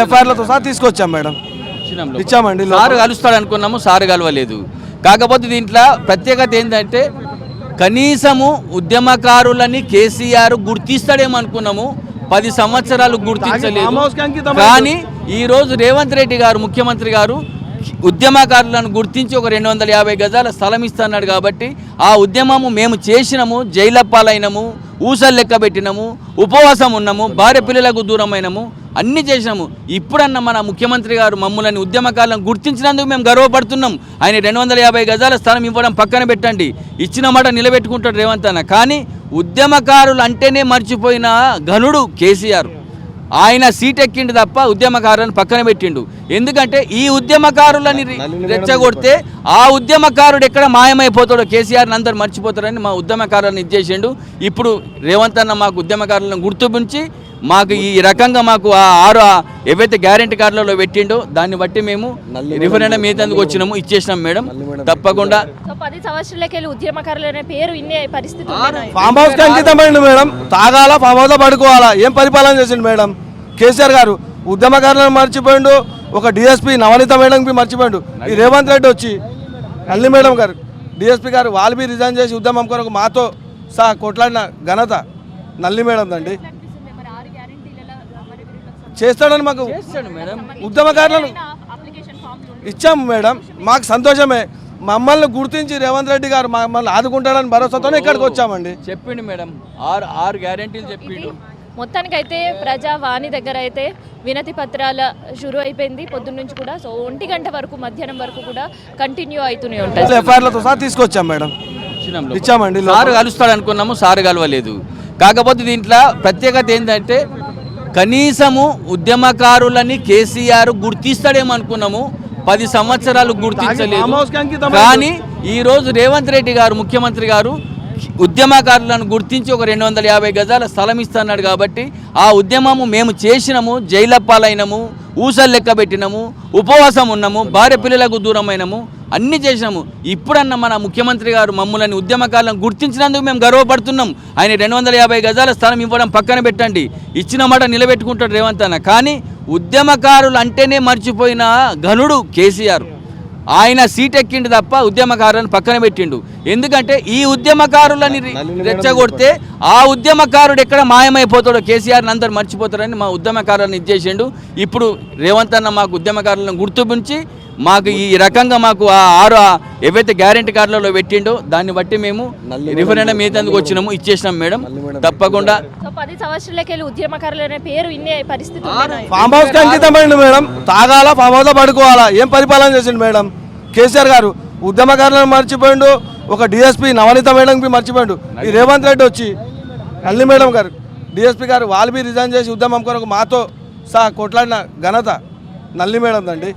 ఎఫ్ఐఆర్లతో సహా తీసుకొచ్చాం మేడం, ఇచ్చామండి. సార్ కలుస్తాడు అనుకున్నాము, సార్ కలవలేదు. కాకపోతే దీంట్లో ప్రత్యేకత ఏంటంటే కనీసము ఉద్యమకారులని కేసీఆర్ గుర్తిస్తాడేమో అనుకున్నాము, 10 సంవత్సరాలు గుర్తించలేదు. కానీ ఈరోజు రేవంత్ రెడ్డి గారు ముఖ్యమంత్రి గారు ఉద్యమకారులను గుర్తించి ఒక 250 గజాల స్థలం ఇస్తున్నాడు. కాబట్టి ఆ ఉద్యమము మేము చేసినాము, జైల పాలైనము, ఊసలు లెక్క పెట్టినాము, ఉపవాసం ఉన్నాము, భార్య పిల్లలకు దూరమైనము, అన్నీ చేసినాము. ఇప్పుడన్న మన ముఖ్యమంత్రి గారు మమ్మల్ని ఉద్యమకారులను గుర్తించినందుకు మేము గర్వపడుతున్నాం. ఆయన 250 గజాల స్థలం ఇవ్వడం పక్కన పెట్టండి, ఇచ్చిన మాట నిలబెట్టుకుంటాడు రేవంత్ అన్న. కానీ ఉద్యమకారులు అంటేనే మర్చిపోయిన ఘనుడు కేసీఆర్. ఆయన సీట్ ఎక్కిండు తప్ప ఉద్యమకారులను పక్కన పెట్టిండు. ఎందుకంటే ఈ ఉద్యమకారులని రెచ్చగొడితే ఆ ఉద్యమకారుడు ఎక్కడ మాయమైపోతాడో కేసీఆర్ని అందరు మర్చిపోతారని మా ఉద్యమకారులను ఇచ్చేసిండు. ఇప్పుడు రేవంత్ అన్న మాకు ఉద్యమకారులను గుర్తుపించి మాకు ఈ రకంగా మాకు ఆ 6 ఏవైతే గ్యారెంటీ కార్డులలో పెట్టిండో దాన్ని బట్టి మేము రిఫరెండం మీదందుకు వచ్చినాము, ఇచ్చేసినాం మేడం. తప్పకుండా 10 సంవత్సరాలకెళ్ళి ఉద్యమకారులు అనే పేరు ఇన్నే పరిస్థితి ఫామ్ హౌస్ కి అంకితమైంది మేడం. తాగాల, ఫామ్ హౌస్ లో పడుకోవాలా, ఏం పరిపాలన చేసిండు మేడం కేసీఆర్ గారు. ఉద్యమకారులను మర్చిపోయిండు, ఒక డిఎస్పీ నవనీత మేడంకి మర్చిపోయిండు. ఈ రేవంత్ రెడ్డి వచ్చి అల్లి మేడం గారు డిఎస్పీ గారు వాళ్ళు బి రిజైన్ చేసి ఉద్యమం కొరకు మాతో కొట్లాడిన ఘనత నల్లి మేడం దండి. చేస్తాడని మాకు ఉద్యమకారులను ఇచ్చాము మేడం, మాకు సంతోషమే. మమ్మల్ని గుర్తించి రేవంత్ రెడ్డి గారు మమ్మల్ని ఆదుకుంటాడని భరోసాతోనే ఇక్కడికి వచ్చామండి. చెప్పిండు మేడం, 6 గ్యారెంటీలు చెప్పిండు. మొత్తానికైతే ప్రజావాణి దగ్గర అయితే వినతి పత్రాల షురు అయిపోయింది పొద్దున్న నుంచి కూడా. సో 1 గంట వరకు మధ్యాహ్నం వరకు కూడా కంటిన్యూ అవుతూనే ఉంటాయి. ఎఫ్ఐఆర్లతో సహా తీసుకొచ్చాం మేడం, ఇచ్చామండి. సార్ కలుస్తాడు అనుకున్నాము, సార్ కలవలేదు. కాకపోతే దీంట్లో ప్రత్యేకత ఏంటంటే కనీసము ఉద్యమకారులని కేసీఆర్ గుర్తిస్తాడేమో అనుకున్నాము, 10 సంవత్సరాలు గుర్తించలేదు. కానీ ఈరోజు రేవంత్ రెడ్డి గారు ముఖ్యమంత్రి గారు ఉద్యమకారులను గుర్తించి ఒక 250 గజాల స్థలం ఇస్తున్నాడు. కాబట్టి ఆ ఉద్యమము మేము చేసినాము, జైల పాలైనము, ఊసలు లెక్క పెట్టినాము, ఉపవాసం ఉన్నాము, భార్య పిల్లలకు దూరమైనము, అన్నీ చేసినాము. ఇప్పుడన్న మన ముఖ్యమంత్రి గారు మమ్మల్ని ఉద్యమకారులను గుర్తించినందుకు మేము గర్వపడుతున్నాం. ఆయన 250 గజాల స్థలం ఇవ్వడం పక్కన పెట్టండి, ఇచ్చిన మాట నిలబెట్టుకుంటాడు రేవంత్ అన్న. కానీ ఉద్యమకారులు అంటేనే మర్చిపోయిన ఘనుడు కేసీఆర్. ఆయన సీట్ ఎక్కిండు తప్ప ఉద్యమకారులను పక్కన పెట్టిండు. ఎందుకంటే ఈ ఉద్యమకారులని రెచ్చగొడితే ఆ ఉద్యమకారుడు ఎక్కడ మాయమైపోతాడో కేసీఆర్ని అందరు మర్చిపోతారని మా ఉద్యమకారులను ఇచ్చేసిండు. ఇప్పుడు రేవంత్ అన్న మాకు ఉద్యమకారులను గుర్తుపించి మాకు ఈ రకంగా మాకు ఆ 6 ఏవైతే గ్యారెంటీ కార్డులలో పెట్టిండో దాన్ని బట్టి మేము రిఫరెండం మీదందుకు వచ్చినాము, ఇచ్చేసినాం మేడం. తప్పకుండా 10 సంవత్సరాలకెళ్ళి ఉద్యమకారులు అనే పేరు ఇన్నే పరిస్థితి ఫామ్ హౌస్ కి అంకితమైంది మేడం. తాగాల, ఫామ్ హౌస్ లో పడుకోవాలా, ఏం పరిపాలన చేసిండు మేడం కేసీఆర్ గారు. ఉద్యమకారులను మర్చిపోయిండు, ఒక డిఎస్పీ నవనీత మేడంకి మర్చిపోయిండు. ఈ రేవంత్ రెడ్డి వచ్చి అల్లి మేడం గారు డిఎస్పీ గారు వాళ్ళు బి రిజైన్ చేసి ఉద్యమం కొరకు మాతో కొట్లాడిన ఘనత నల్లి మేడం దండి.